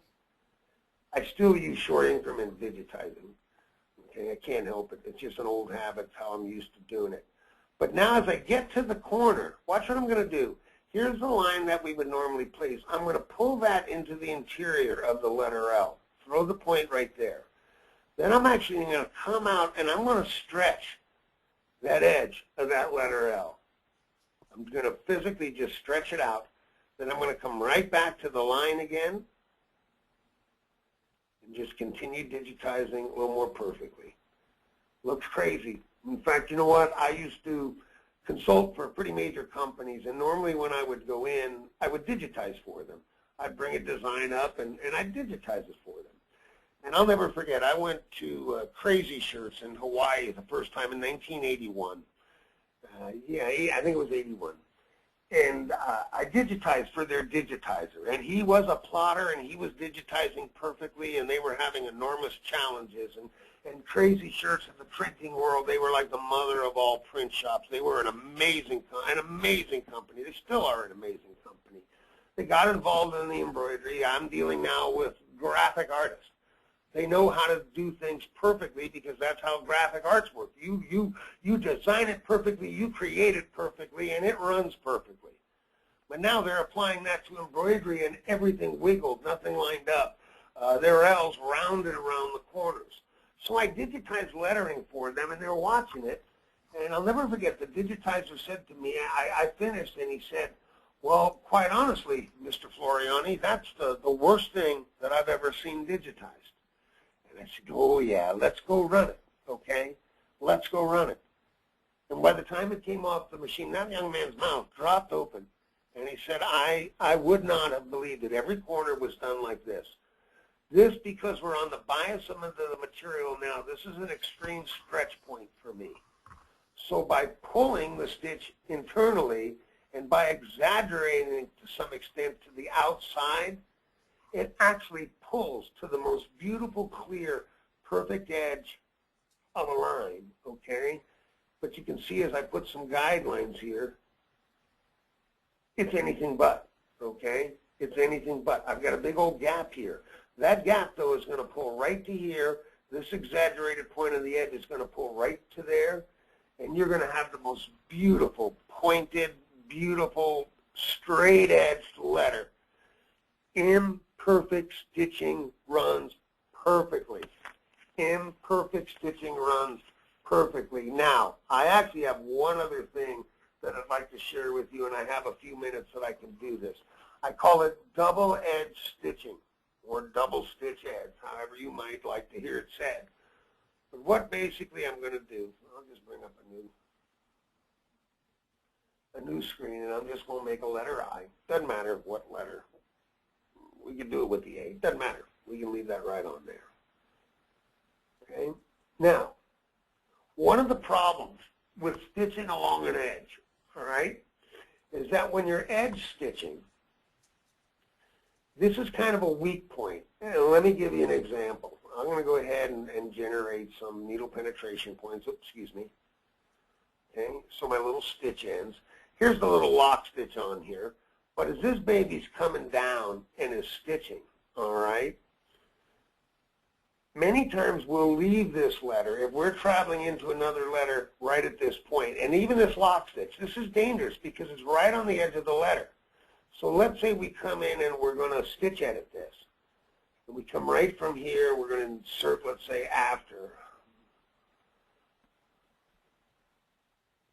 I still use short increment digitizing, okay? I can't help it. It's just an old habit. It's how I'm used to doing it. But now as I get to the corner, watch what I'm going to do. Here's the line that we would normally place. I'm going to pull that into the interior of the letter L. Throw the point right there. Then I'm actually going to come out and I'm going to stretch that edge of that letter L. I'm going to physically just stretch it out. Then I'm going to come right back to the line again and just continue digitizing a little more perfectly. Looks crazy. In fact, you know what? I used to consult for pretty major companies, and normally when I would go in, I would digitize for them. I'd bring a design up, and I'd digitize it for them. And I'll never forget, I went to Crazy Shirts in Hawaii the first time in 1981. Yeah, I think it was 81. And I digitized for their digitizer. And he was a plotter, and he was digitizing perfectly, and they were having enormous challenges. And Crazy Shirts in the printing world, they were like the mother of all print shops. They were an amazing company. They still are an amazing company. They got involved in the embroidery. I'm dealing now with graphic artists. They know how to do things perfectly because that's how graphic arts work. You design it perfectly, you create it perfectly, and it runs perfectly. But now they're applying that to embroidery, and everything wiggled, nothing lined up. Their L's rounded around the corners. So I digitized lettering for them, and they were watching it. And I'll never forget, the digitizer said to me, I finished, and he said, well, quite honestly, Mr. Floriani, that's the worst thing that I've ever seen digitized. And I said, oh, yeah, let's go run it, okay? Let's go run it. And by the time it came off the machine, that young man's mouth dropped open, and he said, I would not have believed that every corner was done like this. This, because we're on the bias of the material now, this is an extreme stretch point for me. So by pulling the stitch internally and by exaggerating it to some extent to the outside, it actually pulls to the most beautiful, clear, perfect edge of a line, okay? But you can see as I put some guidelines here, it's anything but, okay? It's anything but. I've got a big old gap here. That gap, though, is going to pull right to here. This exaggerated point of the edge is going to pull right to there. And you're going to have the most beautiful, pointed, beautiful, straight-edged letter. Imperfect stitching runs perfectly. Imperfect stitching runs perfectly. Now, I actually have one other thing that I'd like to share with you, and I have a few minutes that I can do this. I call it double-edged stitching, or double stitch edge, however you might like to hear it said. But what basically I'm going to do, I'll just bring up a new screen, and I'm just going to make a letter I. Doesn't matter what letter. We can do it with the A. Doesn't matter. We can leave that right on there. Okay? Now, one of the problems with stitching along an edge, all right, is that when you're edge stitching, this is kind of a weak point. And let me give you an example. I'm going to go ahead and generate some needle penetration points. Oops, excuse me. Okay, so my little stitch ends. Here's the little lock stitch on here. But as this baby's coming down and is stitching, all right, many times we'll leave this letter if we're traveling into another letter right at this point. And even this lock stitch, this is dangerous because it's right on the edge of the letter. So let's say we come in and we're going to stitch edit this. And we come right from here, we're going to insert, let's say, after.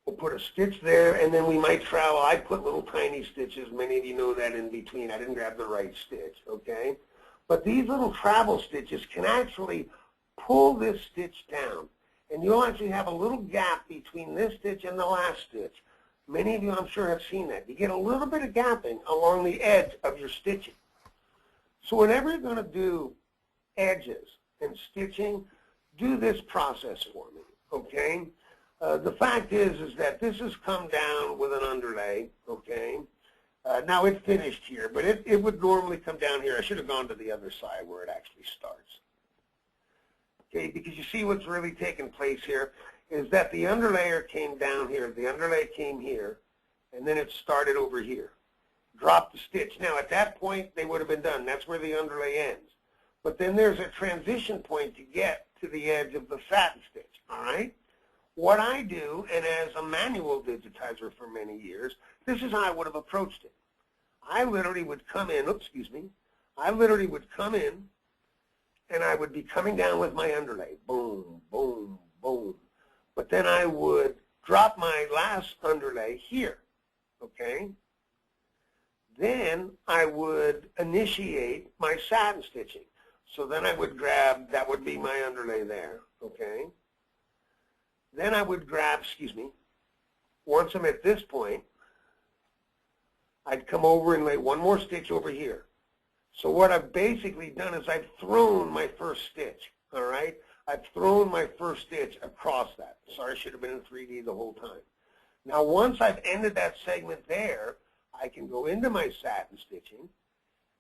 We'll put a stitch there, and then we might travel. I put little tiny stitches. Many of you know that in between. I didn't grab the right stitch, okay? But these little travel stitches can actually pull this stitch down. And you'll actually have a little gap between this stitch and the last stitch. Many of you, I'm sure, have seen that. You get a little bit of gapping along the edge of your stitching. So whenever you're going to do edges and stitching, do this process for me, okay? The fact is that this has come down with an underlay, okay? Now it's finished here, but it would normally come down here. I should have gone to the other side where it actually starts. Okay, because you see what's really taking place here is that the underlayer came down here, the underlay came here, and then it started over here. Drop the stitch. Now at that point, they would have been done. That's where the underlay ends. But then there's a transition point to get to the edge of the satin stitch, all right? What I do, and as a manual digitizer for many years, this is how I would have approached it. I literally would come in, I literally would come in, and I would be coming down with my underlay, boom, boom, boom. But then I would drop my last underlay here, okay? Then I would initiate my satin stitching. So then I would grab, that would be my underlay there, okay? Then I would grab, once I'm at this point, I'd come over and lay one more stitch over here. So what I've basically done is I've thrown my first stitch, all right? I've thrown my first stitch across that. Sorry, I should have been in 3D the whole time. Now once I've ended that segment there, I can go into my satin stitching,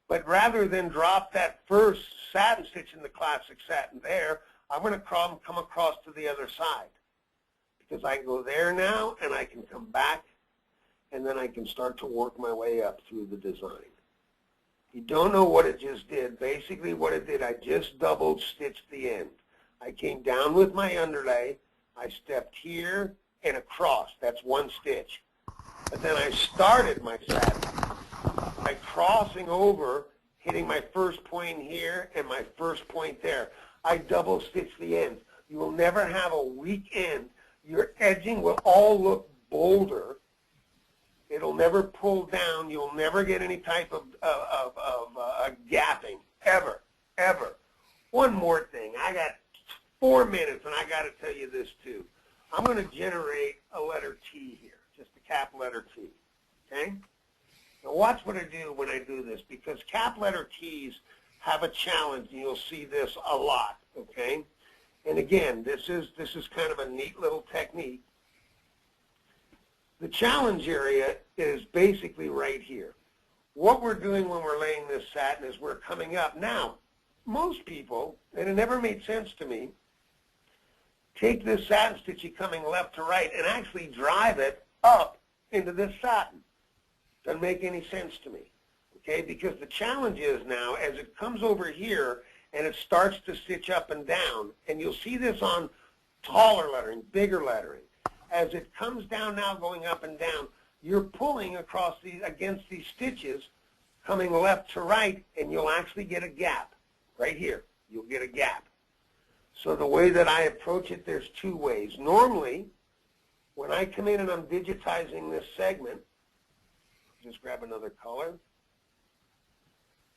but rather than drop that first satin stitch in the classic satin there, I'm going to come across to the other side. Because I can go there now, and I can come back, and then I can start to work my way up through the design. You don't know what it just did. Basically what it did, I just double stitched the end. I came down with my underlay, I stepped here and across. That's one stitch. But then I started my satin by crossing over, hitting my first point here and my first point there. I double stitched the ends. You will never have a weak end. Your edging will all look bolder. It'll never pull down. You'll never get any type of gapping, ever, ever. One more thing. I got 4 minutes, and I got to tell you this too. I'm going to generate a letter T here, just a cap letter T, okay? Now watch what I do when I do this, because cap letter T's have a challenge, and you'll see this a lot, okay? And again, this is kind of a neat little technique. The challenge area is basically right here. What we're doing when we're laying this satin is we're coming up. Now, most people, and it never made sense to me, take this satin stitching coming left to right and actually drive it up into this satin. Doesn't make any sense to me, okay? Because the challenge is now, as it comes over here and it starts to stitch up and down, and you'll see this on taller lettering, bigger lettering. As it comes down now, going up and down, you're pulling across against these stitches, coming left to right, and you'll actually get a gap. Right here, you'll get a gap. So the way that I approach it, there's two ways. Normally, when I come in and I'm digitizing this segment, just grab another color.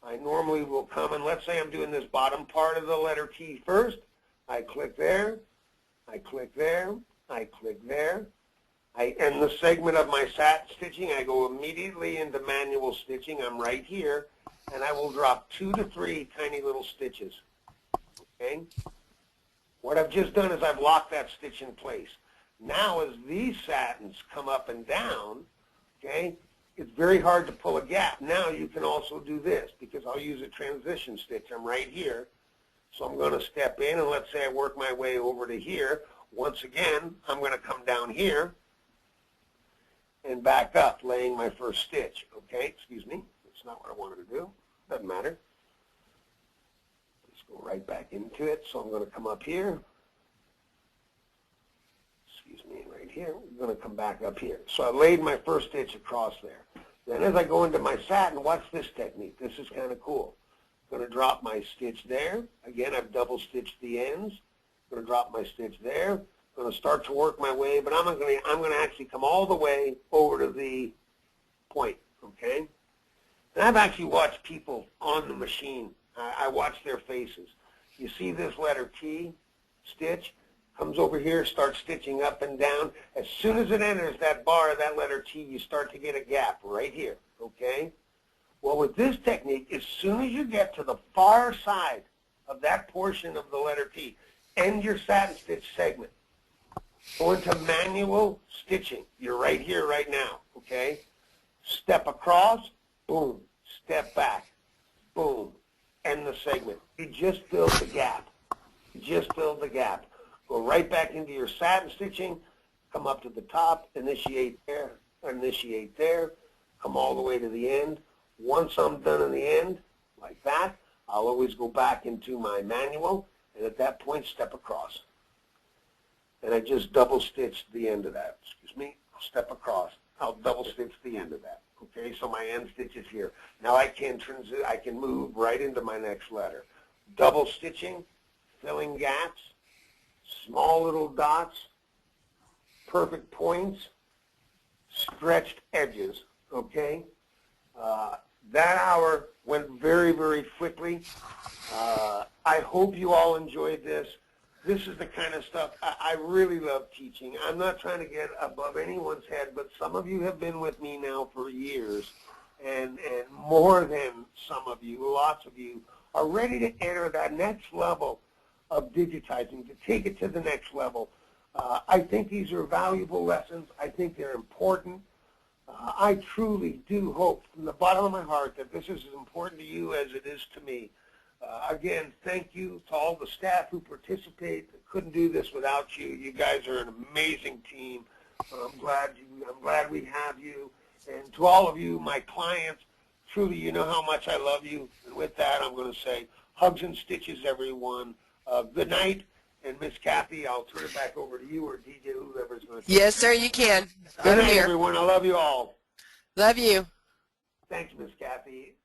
I normally will come, and let's say I'm doing this bottom part of the letter T first. I click there, I click there, I click there. I end the segment of my satin stitching. I go immediately into manual stitching. I'm right here, and I will drop 2 to 3 tiny little stitches. Okay? What I've just done is I've locked that stitch in place. Now as these satins come up and down, okay, it's very hard to pull a gap. Now you can also do this, because I'll use a transition stitch. I'm right here. So I'm going to step in, and let's say I work my way over to here. Once again, I'm going to come down here, and back up, laying my first stitch. Okay, excuse me, that's not what I wanted to do. Doesn't matter. Let's go right back into it. So I'm going to come up here. Excuse me, right here. We're going to come back up here. So I laid my first stitch across there. Then as I go into my satin, watch this technique. This is kind of cool. I'm going to drop my stitch there. Again, I've double stitched the ends. I'm going to drop my stitch there. I'm going to start to work my way, but I'm going to actually come all the way over to the point, okay? And I've actually watched people on the machine. I watch their faces. You see this letter T stitch? Comes over here, starts stitching up and down. As soon as it enters that bar, that letter T, you start to get a gap right here, okay? Well, with this technique, as soon as you get to the far side of that portion of the letter T, end your satin stitch segment. Go into manual stitching. You're right here, right now, okay? Step across, boom. Step back, boom. End the segment. You just filled the gap. You just filled the gap. Go right back into your satin stitching, come up to the top, initiate there, come all the way to the end. Once I'm done in the end, like that, I'll always go back into my manual, and at that point, step across. And I just double stitched the end of that. Excuse me, step across. I'll double stitch the end of that. Okay, so my end stitch is here. Now I can move right into my next letter. Double stitching, filling gaps, small little dots, perfect points, stretched edges, okay? That hour went very, very quickly. I hope you all enjoyed this. This is the kind of stuff I really love teaching. I'm not trying to get above anyone's head, but some of you have been with me now for years, and more than some of you, lots of you, are ready to enter that next level of digitizing, to take it to the next level. I think these are valuable lessons. I think they're important. I truly do hope from the bottom of my heart that this is as important to you as it is to me. Again, thank you to all the staff who participate. Couldn't do this without you. You guys are an amazing team. I'm glad we have you. And to all of you, my clients, truly, you know how much I love you. And with that, I'm going to say hugs and stitches, everyone. Good night. And Miss Kathy, I'll turn it back over to you or DJ, whoever's going to. Yes, sir, you can. Good I'm night, here. everyone. I love you all. Love you. Thanks, Miss Kathy.